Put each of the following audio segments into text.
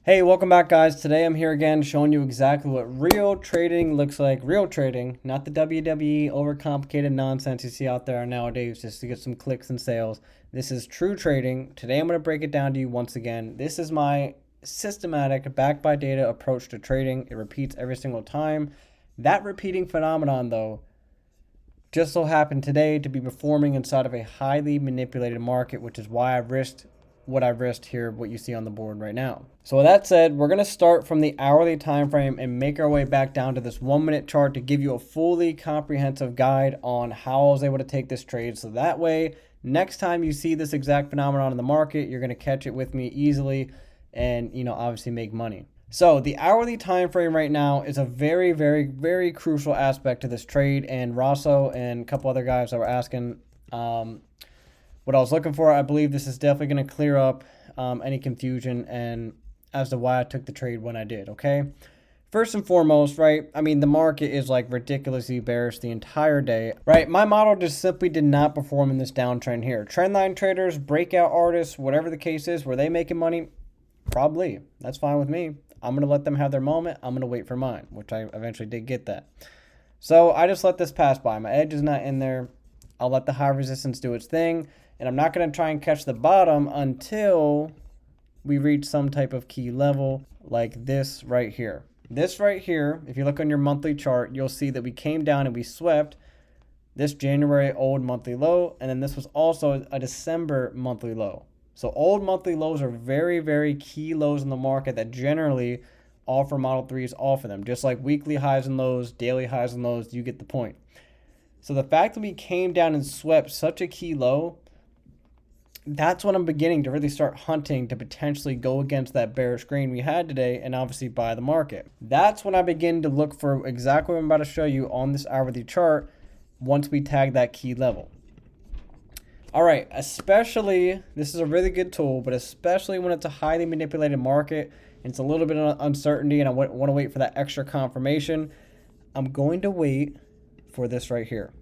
Hey, welcome back guys. Today I'm here again showing you exactly what real trading looks like. Real trading, not the WWE overcomplicated nonsense you see out there nowadays just to get some clicks and sales. This is true trading. Today I'm going to break it down to you once again. This is my systematic, backed by data approach to trading. It repeats every single time. That repeating phenomenon though just so happened today to be performing inside of a highly manipulated market, which is why I risked what I risked here, what you see on the board right now. So with that said, we're going to start from the hourly time frame and make our way back down to this 1 minute chart to give you a fully comprehensive guide on how I was able to take this trade. So that way, next time you see this exact phenomenon in the market, you're going to catch it with me easily and, obviously make money. So the hourly time frame right now is a very, very, very crucial aspect to this trade. And Rosso and a couple other guys that were asking what I was looking for, I believe this is definitely going to clear up any confusion and as to why I took the trade when I did, okay? First and foremost, right, I mean, the market is like ridiculously bearish the entire day, right? My model just simply did not perform in this downtrend here. Trendline traders, breakout artists, whatever the case is, were they making money? Probably. That's fine with me. I'm going to let them have their moment. I'm going to wait for mine, which I eventually did get that. So I just let this pass by. My edge is not in there. I'll let the high resistance do its thing. And I'm not going to try and catch the bottom until we reach some type of key level like this right here. This right here, if you look on your monthly chart, you'll see that we came down and we swept this January old monthly low. And then this was also a December monthly low. So old monthly lows are very, very key lows in the market that generally offer Model 3s offer them. Just like weekly highs and lows, daily highs and lows, you get the point. So the fact that we came down and swept such a key low, that's when I'm beginning to really start hunting to potentially go against that bearish grain we had today and obviously buy the market. That's when I begin to look for exactly what I'm about to show you on this hourly chart once we tag that key level. All right, especially, this is a really good tool, but especially when it's a highly manipulated market and it's a little bit of uncertainty and I want to wait for that extra confirmation, I'm going to wait for this right here.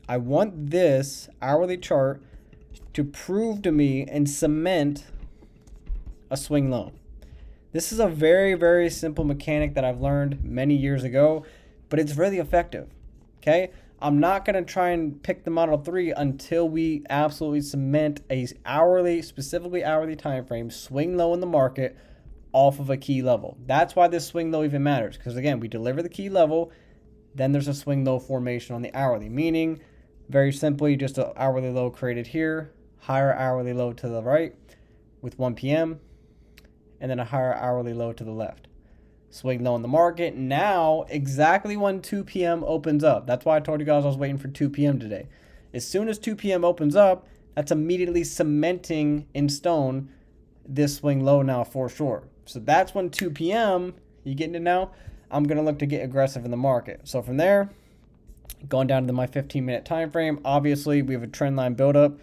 I want this hourly chart to prove to me and cement a swing low. This is a very, very simple mechanic that I've learned many years ago, but it's really effective, okay? I'm not going to try and pick the Model 3 until we absolutely cement a hourly, specifically hourly time frame, swing low in the market off of a key level. That's why this swing low even matters, because again, we deliver the key level, then there's a swing low formation on the hourly, meaning very simply just an hourly low created here, higher hourly low to the right with 1 p.m. and then a higher hourly low to the left. Swing low in the market now exactly when 2 p.m. opens up. That's why I told you guys I was waiting for 2 p.m. today. As soon as 2 p.m. opens up, that's immediately cementing in stone this swing low now for sure. So that's when 2 p.m., you getting it now? I'm going to look to get aggressive in the market. So from there, going down to my 15-minute time frame, obviously we have a trend line buildup.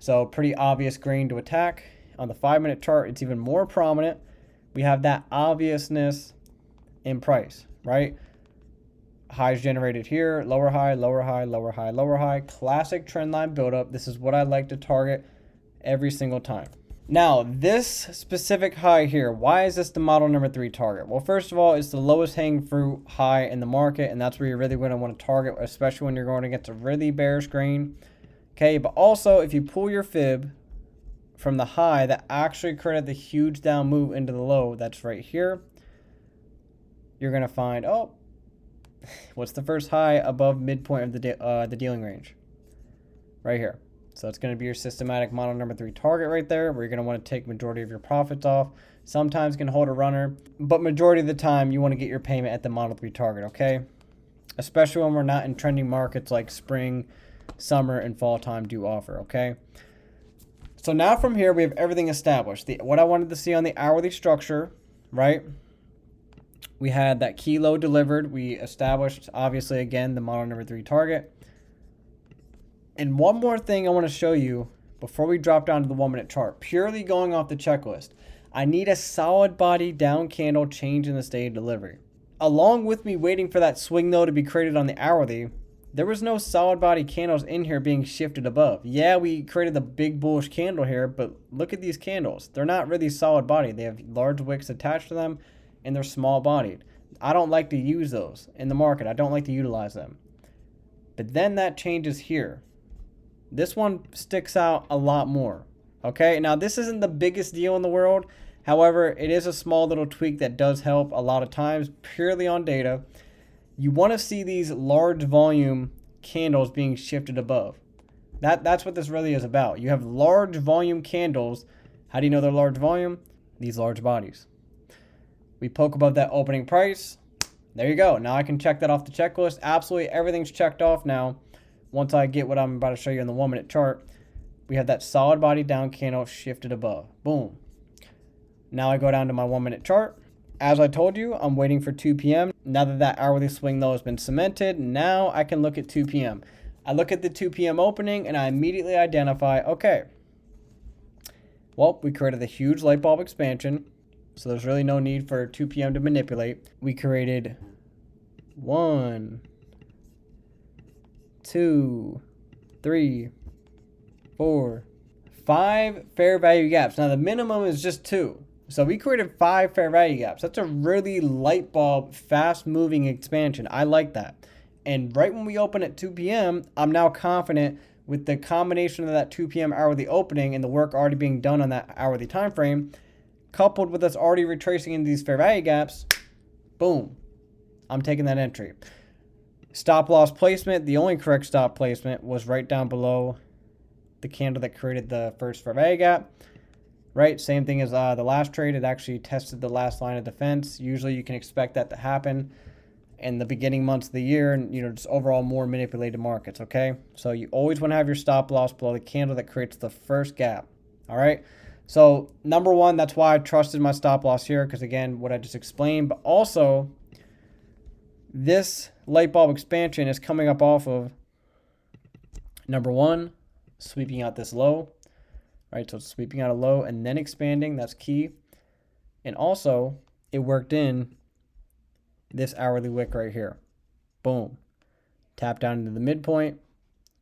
So pretty obvious grain to attack. On the 5-minute chart, it's even more prominent. We have that obviousness in price, right? Highs generated here, lower high, lower high, lower high, lower high. Classic trend line buildup. This is what I like to target every single time. Now, this specific high here, why is this the model number 3 target? Well, first of all, it's the lowest hanging fruit high in the market, and that's where you're really going to want to target, especially when you're going against a really bearish grain. Okay, but also if you pull your fib from the high that actually created the huge down move into the low, that's right here, you're going to find, oh, what's the first high above midpoint of the dealing range? Right here. So it's going to be your systematic model number 3 target right there, where you're going to want to take majority of your profits off. Sometimes you can hold a runner, but majority of the time you want to get your payment at the model 3 target, okay? Especially when we're not in trending markets like spring, summer, and fall time do offer, okay? So now from here, we have everything established. What I wanted to see on the hourly structure, right? We had that key low delivered. We established, obviously, again, the model number 3 target. And one more thing I want to show you before we drop down to the 1-minute chart, purely going off the checklist. I need a solid body down candle change in the state of delivery. Along with me waiting for that swing low to be created on the hourly, There was no solid body candles in here being shifted above. Yeah, we created the big bullish candle here, but look at these candles. They're not really solid body. They have large wicks attached to them, and they're small bodied. I don't like to use those in the market. I don't like to utilize them. But then that changes here. This one sticks out a lot more. Okay, now this isn't the biggest deal in the world. However, it is a small little tweak that does help a lot of times purely on data. You want to see these large volume candles being shifted above. That's what this really is about. You have large volume candles. How do you know they're large volume? These large bodies. We poke above that opening price. There you go. Now I can check that off the checklist. Absolutely everything's checked off now. Once I get what I'm about to show you in the 1 minute chart, we have that solid body down candle shifted above. Boom. Now I go down to my 1 minute chart. As I told you, I'm waiting for 2 p.m. Now that that hourly swing low has been cemented, now I can look at 2 p.m. I look at the 2 p.m. opening and I immediately identify, okay, well, we created a huge light bulb expansion, so there's really no need for 2 p.m. to manipulate. We created 1, 2, 3, 4, 5 fair value gaps. Now the minimum is just 2. So we created 5 fair value gaps. That's a really light bulb, fast moving expansion. I like that. And right when we open at 2 p.m., I'm now confident with the combination of that 2 p.m. hourly opening and the work already being done on that hourly time frame, coupled with us already retracing into these fair value gaps, boom, I'm taking that entry. Stop loss placement, the only correct stop placement was right down below the candle that created the first fair value gap. Right, same thing as the last trade. It actually tested the last line of defense. Usually you can expect that to happen in the beginning months of the year and, just overall more manipulated markets, okay? So you always want to have your stop loss below the candle that creates the first gap, all right? So number one, that's why I trusted my stop loss here because, again, what I just explained. But also, this light bulb expansion is coming up off of, number one, sweeping out this low. Right, so it's sweeping out a low and then expanding. That's key. And also, it worked in this hourly wick right here. Boom. Tapped down into the midpoint.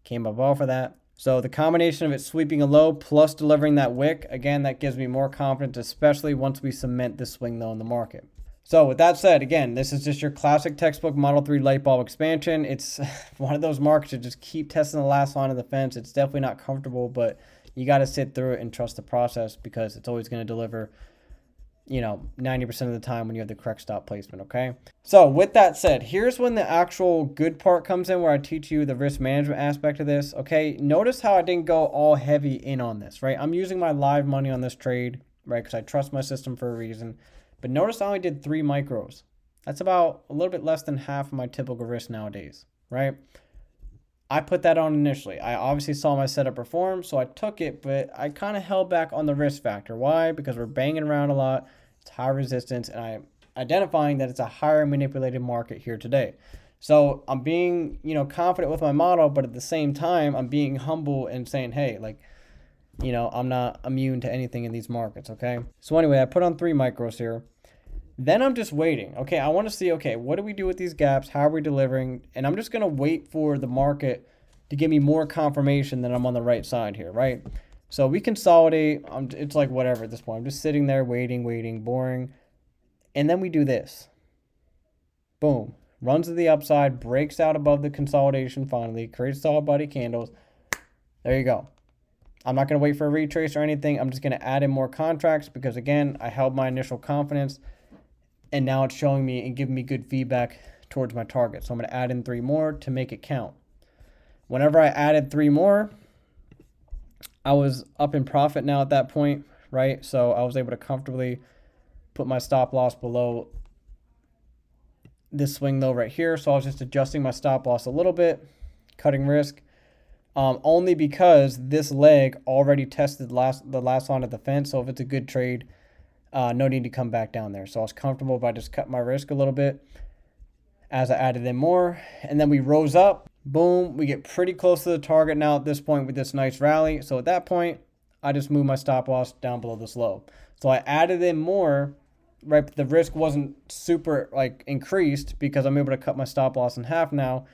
Came up off of that. So the combination of it sweeping a low plus delivering that wick, again, that gives me more confidence, especially once we cement this swing low in the market. So with that said, again, this is just your classic textbook Model 3 light bulb expansion. It's one of those markets that just keep testing the last line of the fence. It's definitely not comfortable, but you got to sit through it and trust the process because it's always going to deliver, 90% of the time when you have the correct stop placement, okay? So with that said, here's when the actual good part comes in where I teach you the risk management aspect of this, okay? Notice how I didn't go all heavy in on this, right? I'm using my live money on this trade, right? Because I trust my system for a reason. But notice I only did 3 micros. That's about a little bit less than half of my typical risk nowadays, right? I put that on initially. I obviously saw my setup perform, so I took it, but I kind of held back on the risk factor. Why? Because we're banging around a lot. It's high resistance, and I'm identifying that it's a higher manipulated market here today. So I'm being, confident with my model, but at the same time, I'm being humble and saying, hey, I'm not immune to anything in these markets, okay? So anyway, I put on 3 micros here. Then I'm just waiting. Okay, I want to see, what do we do with these gaps? How are we delivering? And I'm just going to wait for the market to give me more confirmation that I'm on the right side here, right? So we consolidate. It's like whatever at this point. I'm just sitting there waiting, boring. And then we do this. Boom. Runs to the upside, breaks out above the consolidation finally, creates solid body candles. There you go. I'm not going to wait for a retrace or anything. I'm just going to add in more contracts because, again, I held my initial confidence. And now it's showing me and giving me good feedback towards my target. So I'm going to add in 3 more to make it count. Whenever I added 3 more, I was up in profit now at that point, right? So I was able to comfortably put my stop loss below this swing low right here. So I was just adjusting my stop loss a little bit, cutting risk, only because this leg already tested the last line of the fence. So if it's a good trade, no need to come back down there. So I was comfortable by just cutting my risk a little bit as I added in more. And then we rose up. Boom. We get pretty close to the target now at this point with this nice rally. So at that point, I just moved my stop loss down below this low. So I added in more, right? But the risk wasn't super increased because I'm able to cut my stop loss in half now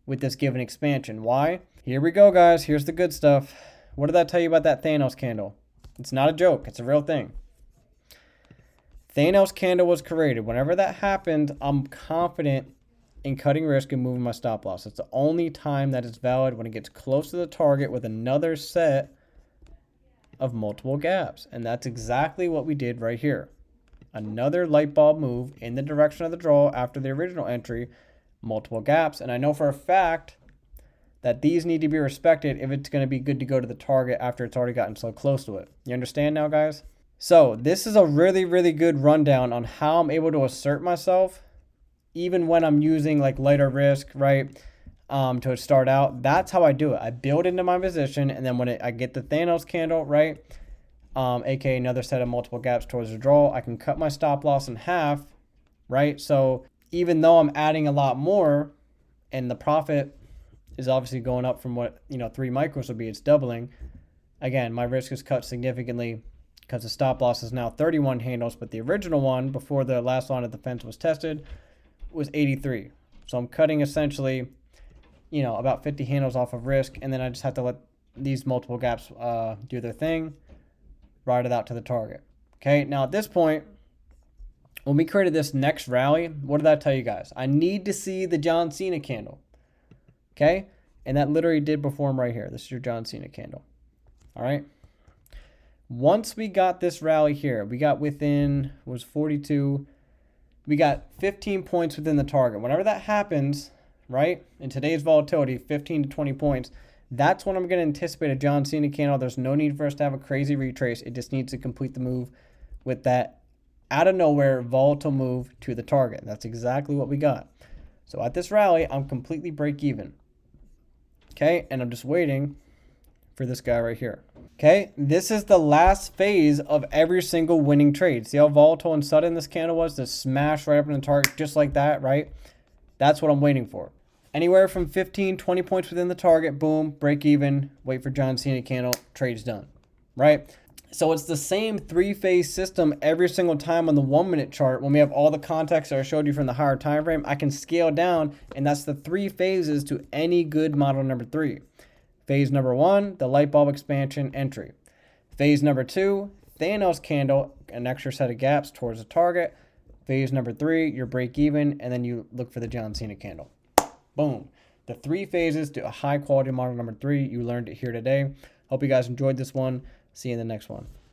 with this given expansion. Why? Here we go, guys. Here's the good stuff. What did I tell you about that Thanos candle? It's not a joke. It's a real thing. Thanos candle was created. Whenever that happened, I'm confident in cutting risk and moving my stop loss. It's the only time that it's valid, when it gets close to the target with another set of multiple gaps. And that's exactly what we did right here. Another light bulb move in the direction of the draw after the original entry, multiple gaps. And I know for a fact that these need to be respected if it's going to be good to go to the target after it's already gotten so close to it. You understand now, guys? So this is a really, really good rundown on how I'm able to assert myself even when I'm using like lighter risk, right? To start out. That's how I do it. I build into my position, and then when I get the Thanos candle, right? AKA another set of multiple gaps towards the draw, I can cut my stop loss in half, right? So even though I'm adding a lot more and the profit is obviously going up from what, 3 micros would be, it's doubling. Again, my risk is cut significantly because the stop loss is now 31 handles, but the original one before the last line of defense was tested was 83. So I'm cutting essentially, about 50 handles off of risk, and then I just have to let these multiple gaps do their thing, ride it out to the target. Okay, now at this point, when we created this next rally, what did I tell you guys? I need to see the John Cena candle. Okay, and that literally did perform right here. This is your John Cena candle. All right. Once we got this rally here, we got within, was 42, we got 15 points within the target. Whenever that happens, right, in today's volatility, 15 to 20 points, that's when I'm going to anticipate a John Cena candle. There's no need for us to have a crazy retrace. It just needs to complete the move with that out of nowhere volatile move to the target. That's exactly what we got. So at this rally, I'm completely break even. Okay, and I'm just waiting for this guy right here. Okay, this is the last phase of every single winning trade. See how volatile and sudden this candle was to smash right up in the target just like that, right? That's what I'm waiting for. Anywhere from 15, 20 points within the target, boom, break even, wait for John Cena candle, trade's done, right? So it's the same 3-phase system every single time on the 1-minute chart. When we have all the context that I showed you from the higher time frame, I can scale down, and that's the 3 phases to any good model number 3. Phase number 1, the light bulb expansion entry. Phase number 2, Thanos candle, an extra set of gaps towards the target. Phase number 3, your break even, and then you look for the John Cena candle. Boom. The 3 phases to a high quality model number 3. You learned it here today. Hope you guys enjoyed this one. See you in the next one.